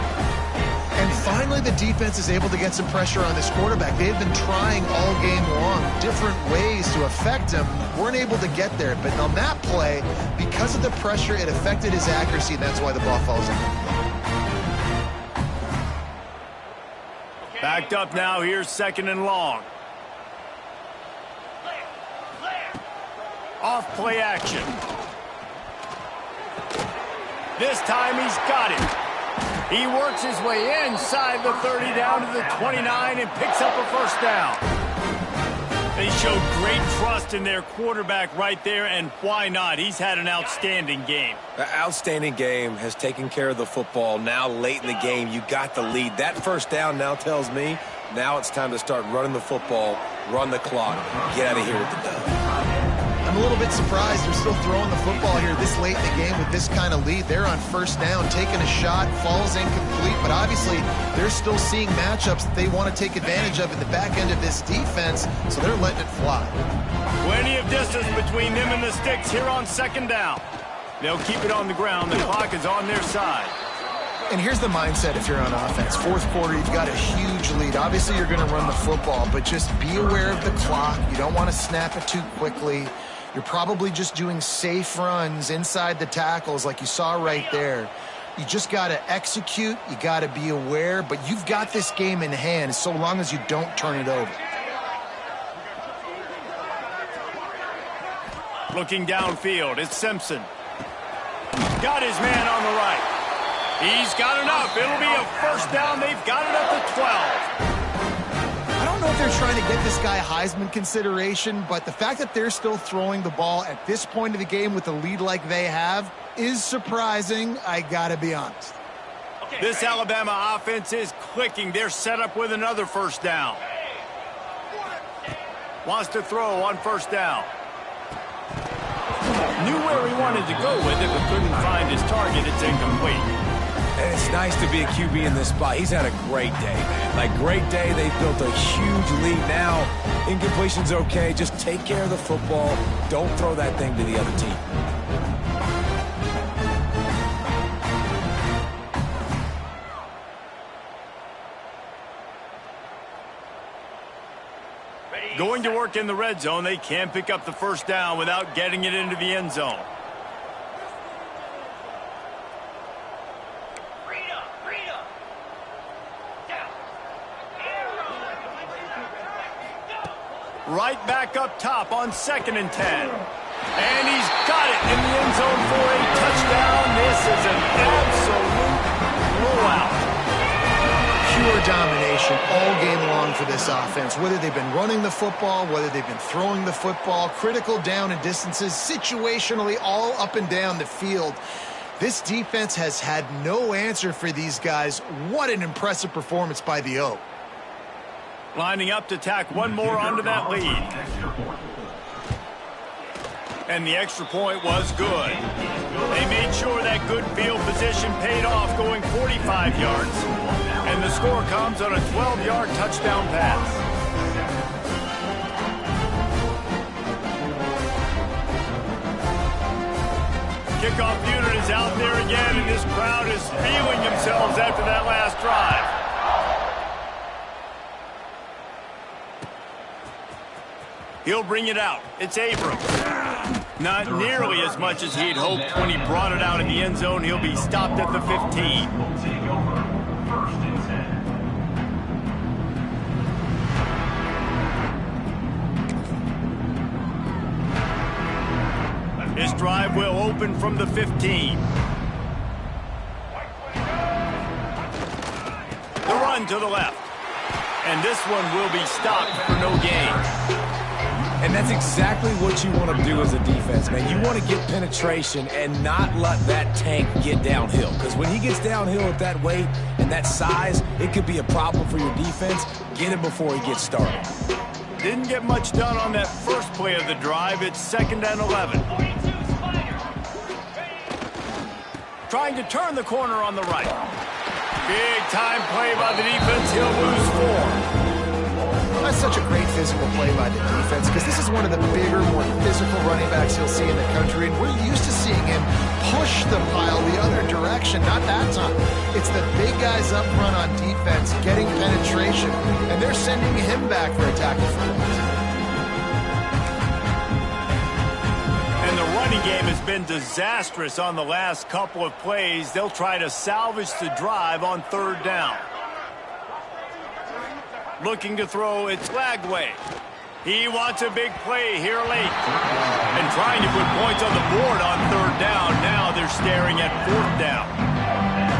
And finally, the defense is able to get some pressure on this quarterback. They've been trying all game long different ways to affect him. Weren't able to get there. But on that play, because of the pressure, it affected his accuracy, and that's why the ball falls out. Backed up now. Here's second and long. Off play action. This time he's got it. He works his way inside the 30 down to the 29 and picks up a first down. They showed great trust in their quarterback right there, and why not? He's had an outstanding game. The outstanding game has taken care of the football. Now late in the game, you got the lead. That first down now tells me now it's time to start running the football, run the clock, get out of here with the dub. I'm a little bit surprised they're still throwing the football here this late in the game with this kind of lead. They're on first down, taking a shot, falls incomplete, but obviously they're still seeing matchups that they want to take advantage of in the back end of this defense, so they're letting it fly. Plenty of distance between them and the sticks here on second down. They'll keep it on the ground. The clock is on their side. And here's the mindset if you're on offense. Fourth quarter, you've got a huge lead. Obviously, you're going to run the football, but just be aware of the clock. You don't want to snap it too quickly. You're probably just doing safe runs inside the tackles like you saw right there. You just got to execute. You got to be aware, but you've got this game in hand so long as you don't turn it over. Looking downfield, it's Simpson. Got his man on the right. He's got enough. It'll be a first down. They've got it up to 12. I don't know if they're trying to get this guy Heisman consideration, but the fact that they're still throwing the ball at this point of the game with a lead like they have is surprising, I gotta be honest. This Alabama offense is clicking. They're set up with another first down. Wants to throw on first down. Knew where he wanted to go with it, but couldn't find his target. It's incomplete. And it's nice to be a QB in this spot. He's had a great day, man. Like, great day. They've built a huge lead now. Incompletion's okay. Just take care of the football. Don't throw that thing to the other team. Going to work in the red zone. They can't pick up the first down without getting it into the end zone. Right back up top on 2nd and 10. And he's got it in the end zone for a touchdown. This is an absolute blowout. Pure domination all game long for this offense. Whether they've been running the football, whether they've been throwing the football, critical down and distances, situationally all up and down the field. This defense has had no answer for these guys. What an impressive performance by the O. Lining up to tack one more onto that lead. And the extra point was good. They made sure that good field position paid off, going 45 yards. And the score comes on a 12-yard touchdown pass. Kickoff unit is out there again, and this crowd is feeling themselves after that last drive. He'll bring it out. It's Abrams. Not nearly as much as he'd hoped when he brought it out in the end zone. He'll be stopped at the 15. This drive will open from the 15. The run to the left. And this one will be stopped for no gain. And that's exactly what you want to do as a defense, man. You want to get penetration and not let that tank get downhill. Because when he gets downhill at that weight and that size, it could be a problem for your defense. Get him before he gets started. Didn't get much done on that first play of the drive. It's 2nd and 11. Trying to turn the corner on the right. Big time play by the defense. He'll lose 4. That's such a great physical play by the defense because this is one of the bigger, more physical running backs you'll see in the country, and we're used to seeing him push the pile the other direction. Not that time. It's the big guys up front on defense getting penetration, and they're sending him back for a tackle for loss. And the running game has been disastrous on the last couple of plays. They'll try to salvage the drive on 3rd down. Looking to throw, it's Lagway. He wants a big play here late. And trying to put points on the board on 3rd down. Now they're staring at 4th down.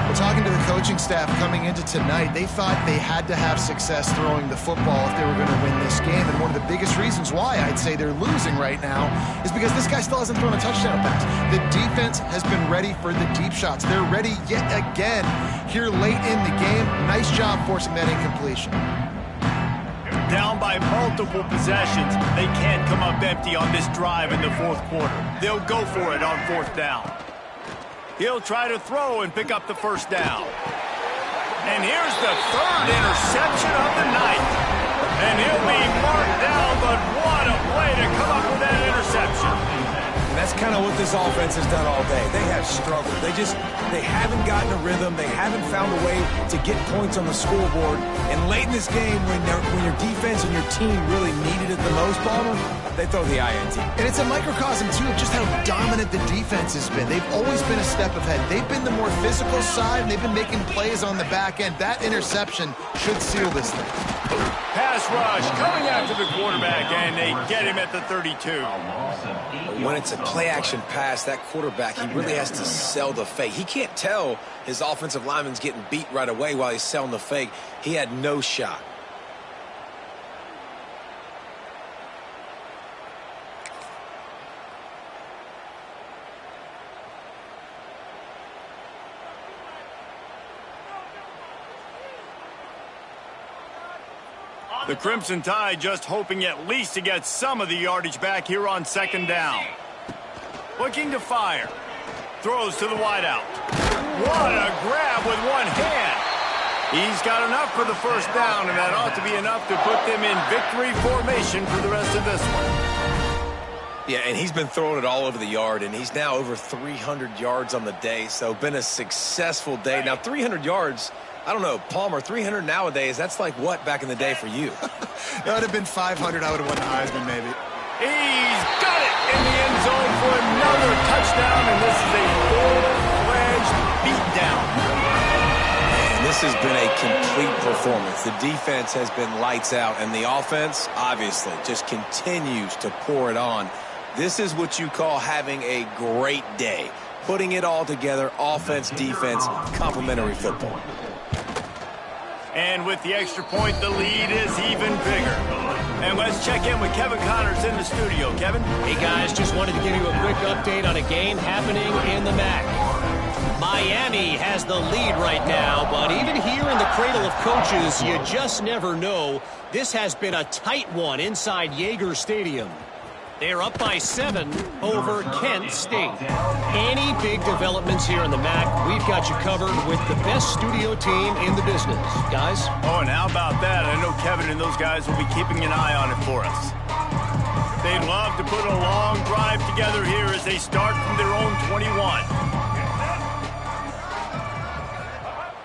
Well, talking to the coaching staff coming into tonight, they thought they had to have success throwing the football if they were going to win this game. And one of the biggest reasons why I'd say they're losing right now is because this guy still hasn't thrown a touchdown pass. The defense has been ready for the deep shots. They're ready yet again here late in the game. Nice job forcing that incompletion. Down by multiple possessions. They can't come up empty on this drive in the 4th quarter. They'll go for it on 4th down. He'll try to throw and pick up the 1st down. And here's the 3rd interception of the night. And he'll be marked down, but what a play to come up with that interception. And that's kind of what this offense has done all day. They have struggled. They haven't gotten a rhythm. They haven't found a way to get points on the scoreboard. And late in this game, when your defense and your team really needed it the most, Palmer, they throw the INT. And it's a microcosm, too, of just how dominant the defense has been. They've always been a step ahead. They've been the more physical side, and they've been making plays on the back end. That interception should seal this thing. Pass rush coming after the quarterback, and they get him at the 32. When it's a play-action pass, that quarterback, he really has to sell the fake. He can't tell his offensive lineman's getting beat right away while he's selling the fake. He had no shot. The Crimson Tide just hoping at least to get some of the yardage back here on 2nd down. Looking to fire. Throws to the wideout. What a grab with one hand. He's got enough for the 1st down, and that ought to be enough to put them in victory formation for the rest of this one. Yeah, and he's been throwing it all over the yard, and he's now over 300 yards on the day, so been a successful day. Now, 300 yards, I don't know, Palmer, 300 nowadays, that's like what back in the day for you? That would have been 500. I would have won the Heisman, maybe. He's got it in the end zone for another touchdown, and this is a full-fledged beatdown. And this has been a complete performance. The defense has been lights out, and the offense, obviously, just continues to pour it on. This is what you call having a great day. Putting it all together, offense, defense, complementary football. And with the extra point, the lead is even bigger. And let's check in with Kevin Connors in the studio. Kevin? Hey, guys, just wanted to give you a quick update on a game happening in the MAC. Miami has the lead right now, but even here in the cradle of coaches, you just never know. This has been a tight one inside Yager Stadium. They are up by 7 over Kent State. Any big developments here in the MAC, we've got you covered with the best studio team in the business. Guys? Oh, and how about that? I know Kevin and those guys will be keeping an eye on it for us. They'd love to put a long drive together here as they start from their own 21.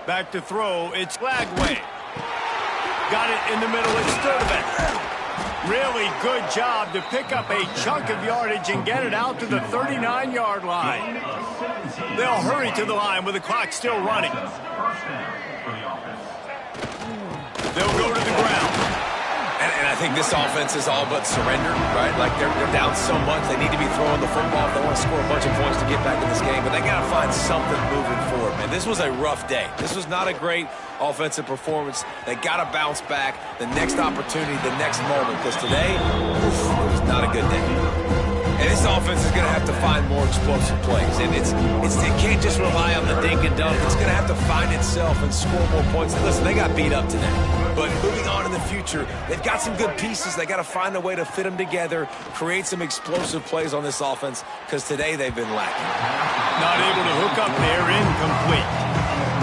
Back to throw, it's Lagway. Got it in the middle, it's Sturdivant. Really good job to pick up a chunk of yardage and get it out to the 39-yard line. They'll hurry to the line with the clock still running. They'll go to the ground. And I think this offense is all but surrendered, right? Like they're down so much, they need to be throwing the football if they want to score a bunch of points to get back in this game. But they got to find something moving forward, man. This was a rough day. This was not a great offensive performance. They got to bounce back. The next opportunity, the next moment, because today, it was not a good day. And this offense is going to have to find more explosive plays. And it can't just rely on the dink and dunk. It's going to have to find itself and score more points. And listen, they got beat up today. But moving on in the future, they've got some good pieces. They got to find a way to fit them together, create some explosive plays on this offense, because today they've been lacking. Not able to hook up there, incomplete.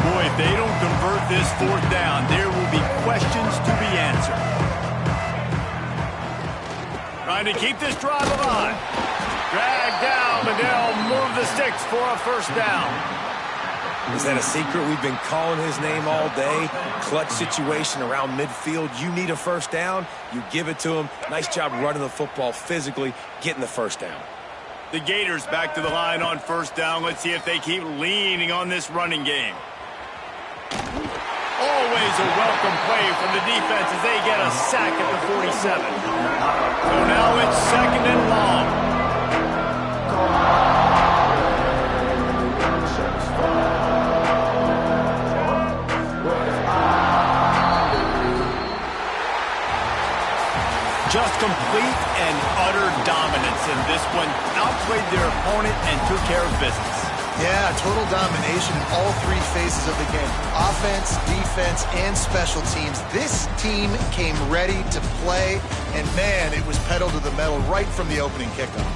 Boy, if they don't convert this fourth down, there will be questions to be answered. Trying to keep this drive alive. Drag down, and they'll move the sticks for a first down. Is that a secret? We've been calling his name all day. Clutch situation around midfield. You need a first down, you give it to him. Nice job running the football physically, getting the first down. The Gators back to the line on first down. Let's see if they keep leaning on this running game. Always a welcome play from the defense as they get a sack at the 47. So now it's second and long. Just complete and utter dominance in this one. Outplayed their opponent and took care of business. Yeah, total domination in all three phases of the game. Offense, defense, and special teams. This team came ready to play, and man, it was pedal to the metal right from the opening kickoff.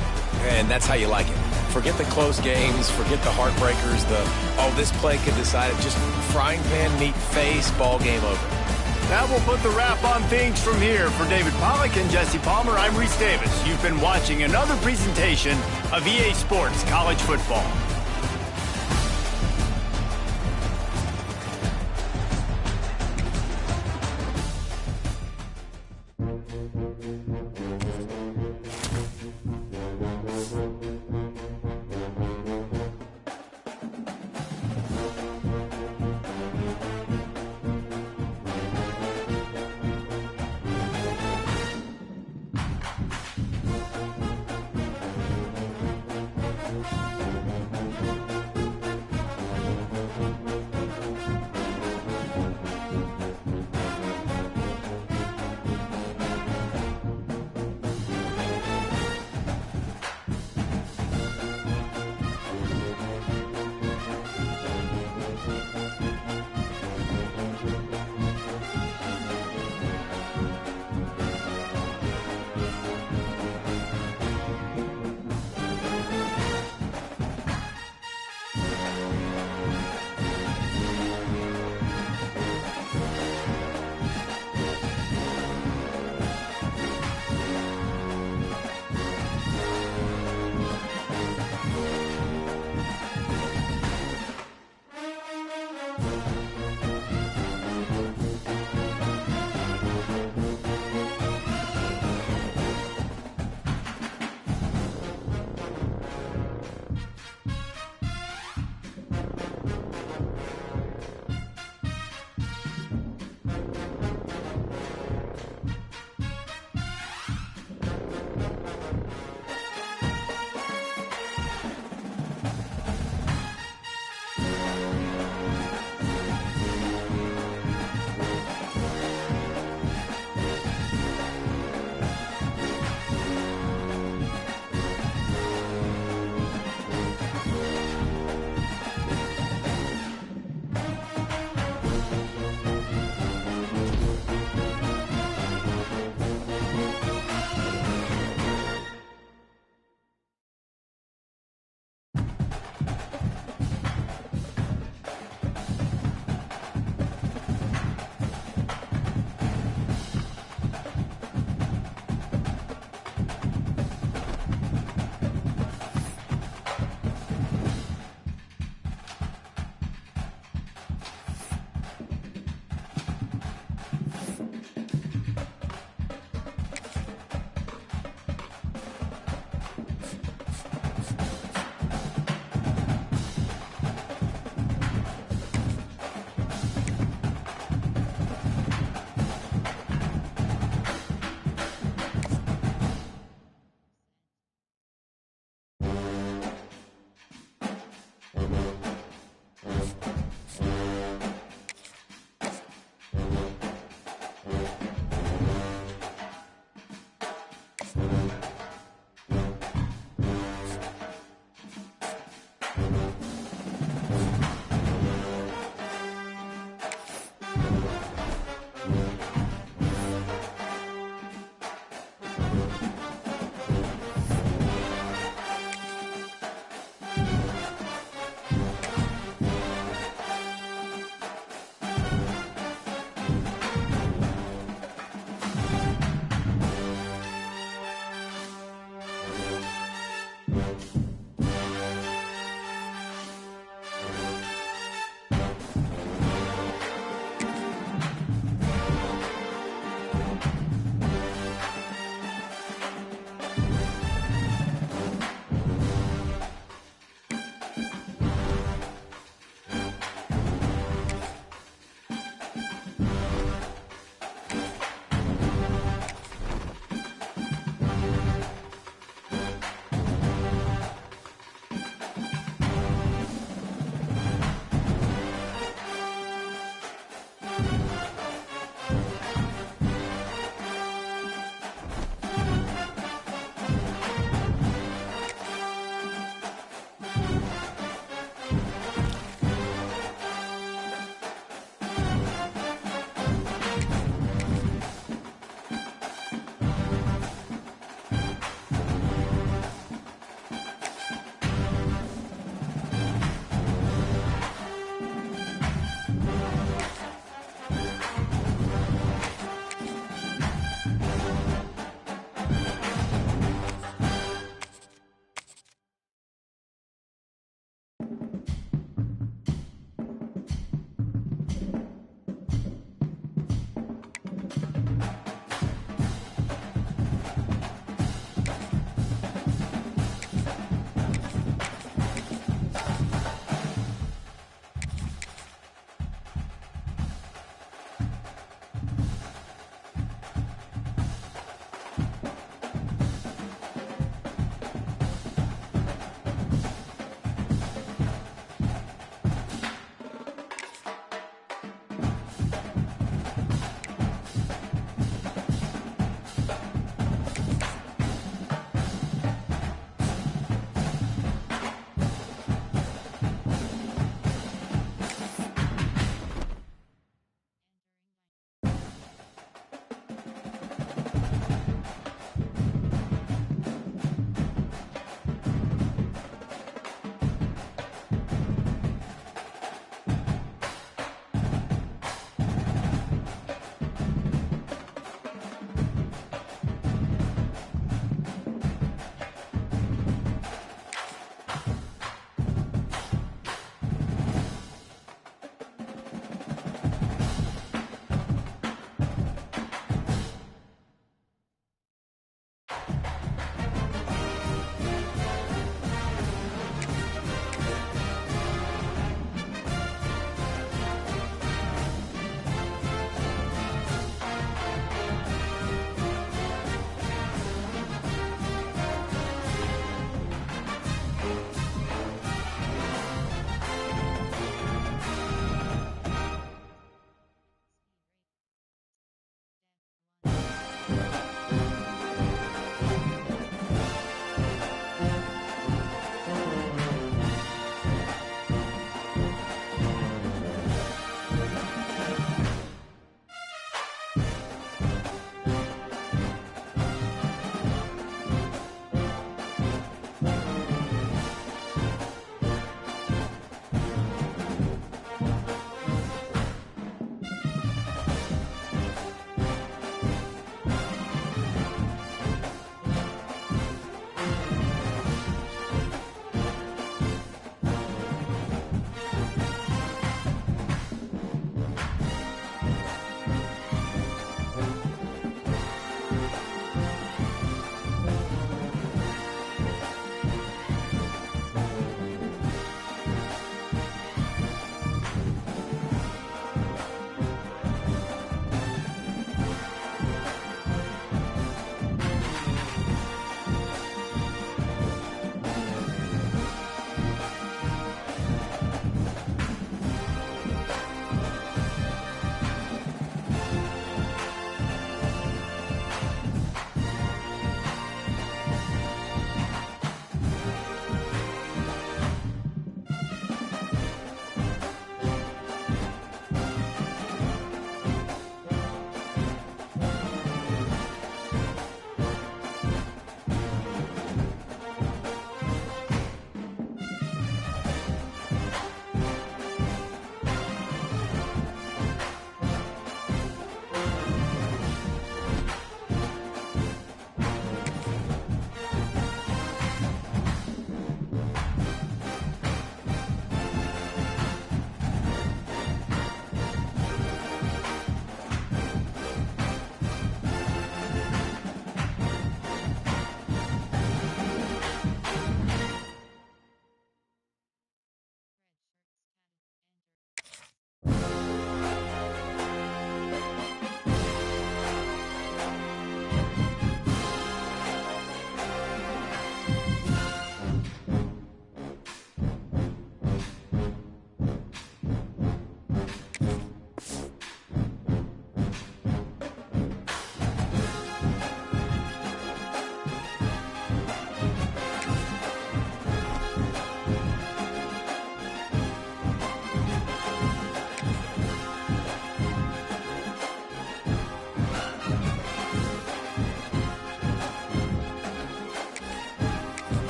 And that's how you like it. Forget the close games, forget the heartbreakers, this play could decide it. Just frying pan, meat face, ball game over. That will put the wrap on things from here. For David Pollack and Jesse Palmer, I'm Reese Davis. You've been watching another presentation of EA Sports College Football.